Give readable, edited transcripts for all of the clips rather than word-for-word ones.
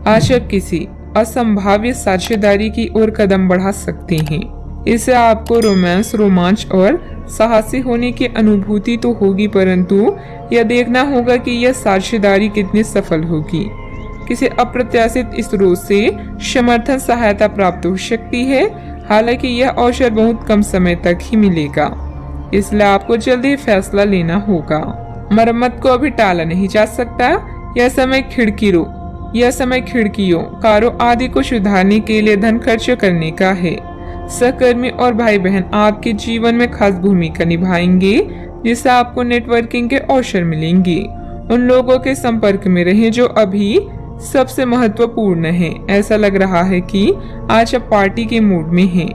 आज आप किसी असंभाव्य साझेदारी की ओर कदम बढ़ा सकते हैं। इससे आपको रोमांस, रोमांच और साहसी होने की अनुभूति तो होगी, परंतु यह देखना होगा कि यह साझेदारी कितनी सफल होगी। किसी अप्रत्याशित स्रोत से समर्थन सहायता प्राप्त हो सकती है, हालांकि यह अवसर बहुत कम समय तक ही मिलेगा, इसलिए आपको जल्दी फैसला लेना होगा। मरम्मत को अभी टाला नहीं जा सकता। यह समय खिड़कियों, कारों आदि को सुधारने के लिए धन खर्च करने का है। सहकर्मी और भाई बहन आपके जीवन में खास भूमिका निभाएंगे, जिससे आपको नेटवर्किंग के अवसर मिलेंगे। उन लोगों के संपर्क में रहें जो अभी सबसे महत्वपूर्ण है। ऐसा लग रहा है कि आज आप पार्टी के मूड में हैं।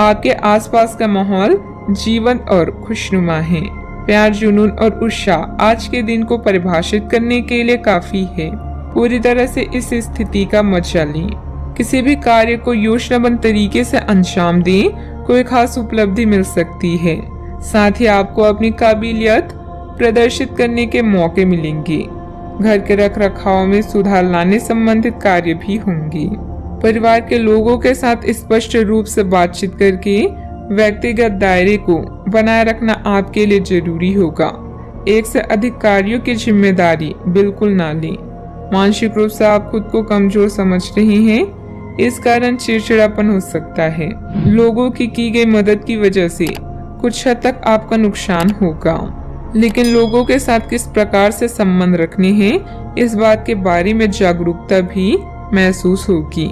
आपके आसपास का माहौल जीवंत और खुशनुमा है। प्यार, जुनून और उत्साह आज के दिन को परिभाषित करने के लिए काफी है। पूरी तरह से इस स्थिति का मजा लें। किसी भी कार्य को योजनाबद्ध तरीके से अंजाम दें, कोई खास उपलब्धि मिल सकती है। साथ ही आपको अपनी काबिलियत प्रदर्शित करने के मौके मिलेंगे। घर के रखरखाव में सुधार लाने संबंधित कार्य भी होंगे। परिवार के लोगों के साथ स्पष्ट रूप से बातचीत करके व्यक्तिगत दायरे को बनाए रखना आपके लिए जरूरी होगा। एक से अधिक कार्यों की जिम्मेदारी बिल्कुल ना लें। मानसिक रूप से आप खुद को कमजोर समझ रहे हैं, इस कारण चिड़चिड़ापन हो सकता है। लोगों की गई मदद की वजह से कुछ हद तक आपका नुकसान होगा, लेकिन लोगों के साथ किस प्रकार से संबंध रखने हैं, इस बात के बारे में जागरूकता भी महसूस होगी।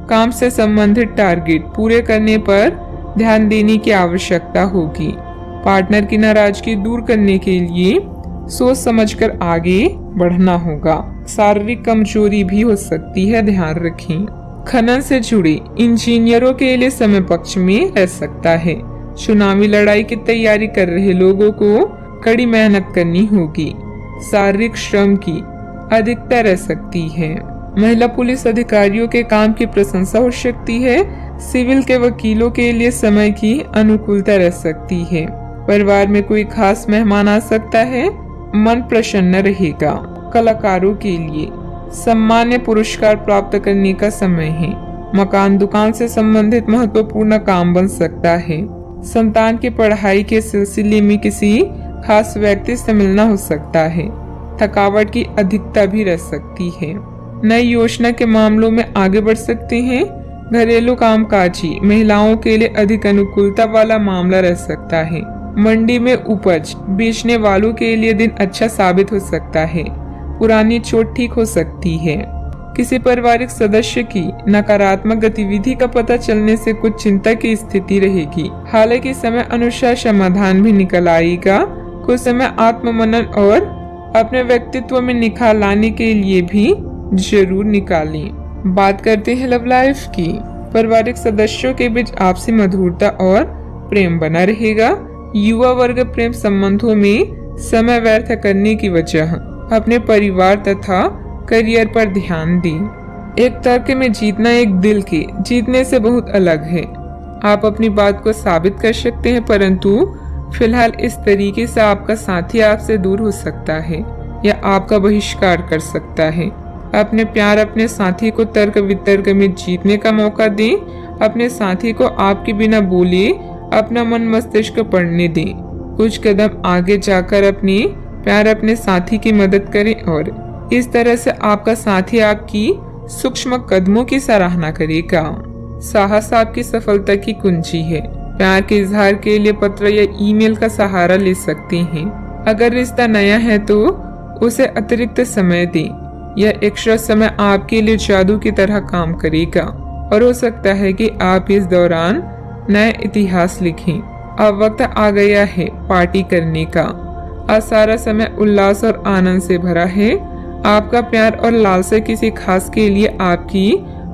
काम से संबंधित टारगेट पूरे करने पर ध्यान देने की आवश्यकता होगी। पार्टनर की नाराजगी दूर करने के लिए सोच समझकर आगे बढ़ना होगा। शारीरिक कमजोरी भी हो सकती है, ध्यान रखें। खनन से जुड़े इंजीनियरों के लिए समय पक्ष में रह सकता है। चुनावी लड़ाई की तैयारी कर रहे लोगों को कड़ी मेहनत करनी होगी। शारीरिक श्रम की अधिकता रह सकती है। महिला पुलिस अधिकारियों के काम की प्रशंसा हो सकती है। सिविल के वकीलों के लिए समय की अनुकूलता रह सकती है। परिवार में कोई खास मेहमान आ सकता है, मन प्रसन्न रहेगा। कलाकारों के लिए सम्मान्य पुरस्कार प्राप्त करने का समय है। मकान, दुकान से संबंधित महत्वपूर्ण काम बन सकता है। संतान की पढ़ाई के सिलसिले में किसी खास व्यक्ति से मिलना हो सकता है। थकावट की अधिकता भी रह सकती है। नई योजना के मामलों में आगे बढ़ सकते हैं। घरेलू कामकाजी महिलाओं के लिए अधिक अनुकूलता वाला मामला रह सकता है। मंडी में उपज बेचने वालों के लिए दिन अच्छा साबित हो सकता है। पुरानी चोट ठीक हो सकती है। किसी पारिवारिक सदस्य की नकारात्मक गतिविधि का पता चलने से कुछ चिंता की स्थिति रहेगी। हालांकि समय अनुसार समाधान भी निकल आएगा। कुछ समय आत्ममनन और अपने व्यक्तित्व में निखार लाने के लिए भी जरूर निकालें। बात करते हैं लव लाइफ की। पारिवारिक सदस्यों के बीच आपसी मधुरता और प्रेम बना रहेगा। युवा वर्ग प्रेम संबंधों में समय व्यर्थ करने की वजह अपने परिवार तथा करियर पर ध्यान दें। एक तर्क में जीतना एक दिल के जीतने से बहुत अलग है। आप अपनी बात को साबित कर सकते हैं, परंतु फिलहाल इस तरीके से आपका साथी आपसे दूर हो सकता है या आपका बहिष्कार कर सकता है। अपने प्यार अपने साथी को तर्क वितर्क में जीतने का मौका दें। अपने साथी को आपके बिना बोले अपना मन मस्तिष्क पढ़ने दें। कुछ कदम आगे जाकर अपने प्यार अपने साथी की मदद करें और इस तरह से आपका साथी आपकी सूक्ष्म कदमों की सराहना करेगा। साहस आपकी सफलता की कुंजी है। प्यार के इजहार के लिए पत्र या ईमेल का सहारा ले सकते हैं। अगर रिश्ता नया है तो उसे अतिरिक्त समय दें। यह एक्स्ट्रा समय आपके लिए जादू की तरह काम करेगा और हो सकता है कि आप इस दौरान नया इतिहास लिखें। अब वक्त आ गया है पार्टी करने का। आज सारा समय उल्लास और आनंद से भरा है। आपका प्यार और लालसा किसी खास के लिए आपकी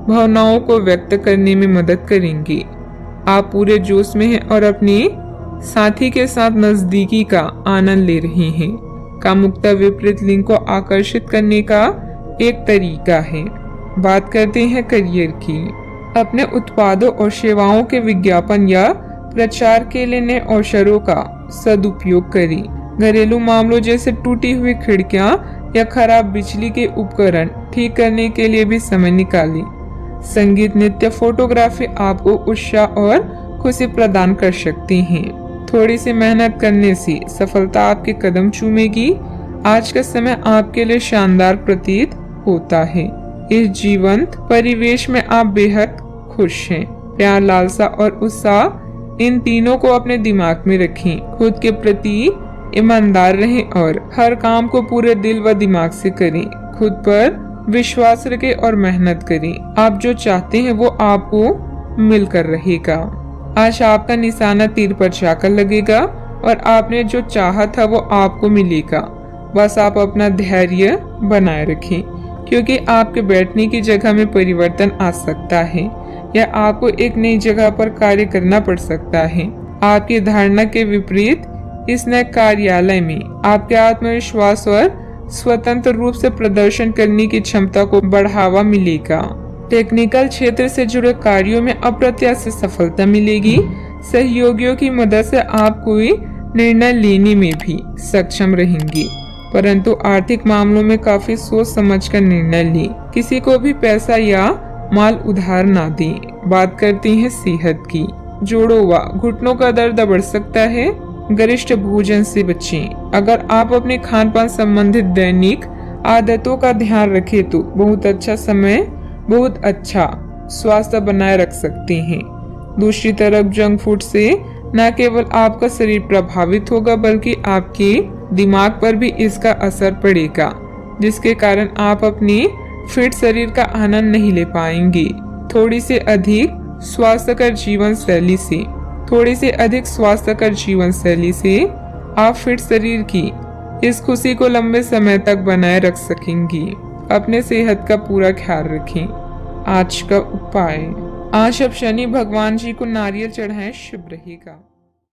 भावनाओं को व्यक्त करने में मदद करेंगे। आप पूरे जोश में हैं और अपने साथी के साथ नजदीकी का आनंद ले रहे हैं। कामुकता विपरीत लिंग को आकर्षित करने का एक तरीका है। बात करते हैं करियर की। अपने उत्पादों और सेवाओं के विज्ञापन या प्रचार के लिए नए अवसरों का सदुपयोग करें। घरेलू मामलों जैसे टूटी हुई खिड़कियां या खराब बिजली के उपकरण ठीक करने के लिए भी समय निकालें। संगीत, नृत्य, फोटोग्राफी आपको उत्साह और खुशी प्रदान कर सकती हैं। थोड़ी सी मेहनत करने से सफलता आपके कदम चूमेगी। आज का समय आपके लिए शानदार प्रतीत होता है। इस जीवंत परिवेश में आप बेहद खुश हैं। प्यार, लालसा और उत्साह, इन तीनों को अपने दिमाग में रखें। खुद के प्रति ईमानदार रहें और हर काम को पूरे दिल व दिमाग से करें। खुद पर विश्वास रखें और मेहनत करें। आप जो चाहते हैं वो आपको मिलकर रहेगा। आज आपका निशाना तीर पर जाकर लगेगा और आपने जो चाहा था वो आपको मिलेगा। बस आप अपना धैर्य बनाए रखें, क्योंकि आपके बैठने की जगह में परिवर्तन आ सकता है या आपको एक नई जगह पर कार्य करना पड़ सकता है। आपकी धारणा के विपरीत इस नए कार्यालय में आपके आत्मविश्वास और स्वतंत्र रूप से प्रदर्शन करने की क्षमता को बढ़ावा मिलेगा। टेक्निकल क्षेत्र से जुड़े कार्यों में अप्रत्याशित सफलता मिलेगी। सहयोगियों की मदद से आप कोई निर्णय लेने में भी सक्षम रहेंगे, परंतु आर्थिक मामलों में काफी सोच समझकर निर्णय लें। किसी को भी पैसा या माल उधार ना दें। बात करते हैं सेहत की। जोड़ों व घुटनों का दर्द बढ़ सकता है। गरिष्ठ भोजन से बचें। अगर आप अपने खान पान संबंधित दैनिक आदतों का ध्यान रखें तो बहुत अच्छा स्वास्थ्य बनाए रख सकते हैं। दूसरी तरफ जंक फूड से न केवल आपका शरीर प्रभावित होगा बल्कि आपके दिमाग पर भी इसका असर पड़ेगा, जिसके कारण आप अपने फिट शरीर का आनंद नहीं ले पाएंगे। थोड़ी से अधिक स्वास्थ्यकर जीवन शैली से आप फिट शरीर की इस खुशी को लंबे समय तक बनाए रख सकेंगी। अपने सेहत का पूरा ख्याल रखें। आज का उपाय, आज आप शनि भगवान जी को नारियल चढ़ाएं, शुभ रहेगा।